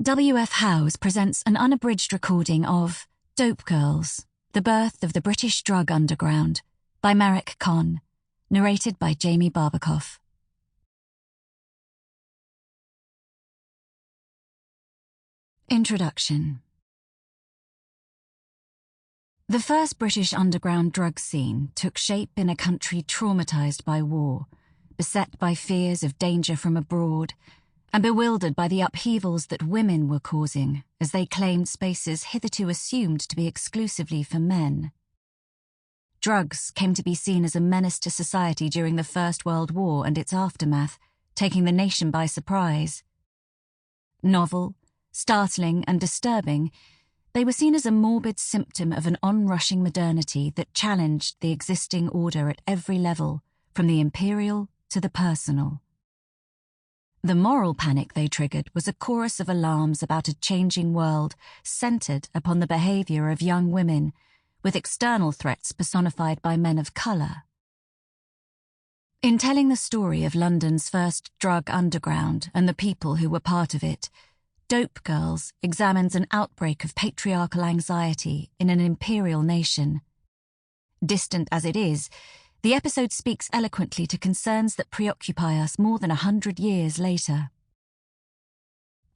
W.F. Howes presents an unabridged recording of Dope Girls, The Birth of the British Drug Underground by Marek, Kohn, narrated by Jaimi Barbakoff. Introduction. The first British underground drug scene took shape in a country traumatised by war, beset by fears of danger from abroad, and bewildered by the upheavals that women were causing as they claimed spaces hitherto assumed to be exclusively for men. Drugs came to be seen as a menace to society during the First World War and its aftermath, taking the nation by surprise. Novel, startling and disturbing, they were seen as a morbid symptom of an onrushing modernity that challenged the existing order at every level, from the imperial to the personal. The moral panic they triggered was a chorus of alarms about a changing world centred upon the behaviour of young women, with external threats personified by men of colour. In telling the story of London's first drug underground and the people who were part of it, Dope Girls examines an outbreak of patriarchal anxiety in an imperial nation. Distant as it is, the episode speaks eloquently to concerns that preoccupy us more than 100 years later.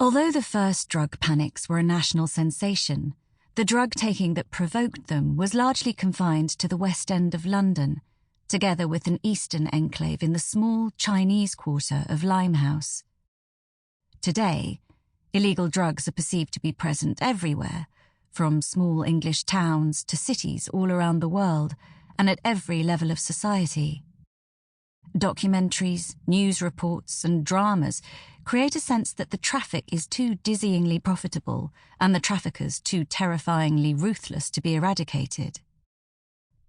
Although the first drug panics were a national sensation, the drug-taking that provoked them was largely confined to the West End of London, together with an eastern enclave in the small Chinese quarter of Limehouse. Today, illegal drugs are perceived to be present everywhere, from small English towns to cities all around the world, and at every level of society. Documentaries, news reports, and dramas create a sense that the traffic is too dizzyingly profitable and the traffickers too terrifyingly ruthless to be eradicated.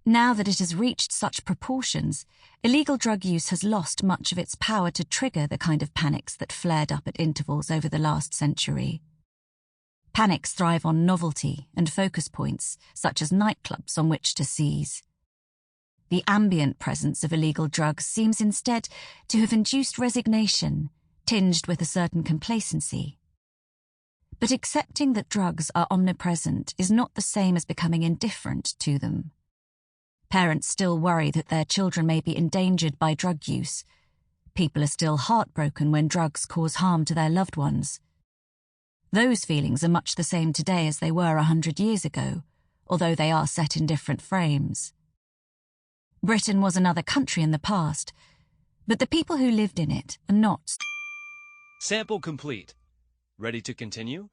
Now that it has reached such proportions, illegal drug use has lost much of its power to trigger the kind of panics that flared up at intervals over the last century. Panics thrive on novelty and focus points, such as nightclubs on which to seize. The ambient presence of illegal drugs seems instead to have induced resignation, tinged with a certain complacency. But accepting that drugs are omnipresent is not the same as becoming indifferent to them. Parents still worry that their children may be endangered by drug use. People are still heartbroken when drugs cause harm to their loved ones. Those feelings are much the same today as they were 100 years ago, although they are set in different frames. Britain was another country in the past, but the people who lived in it are not. Sample complete. Ready to continue?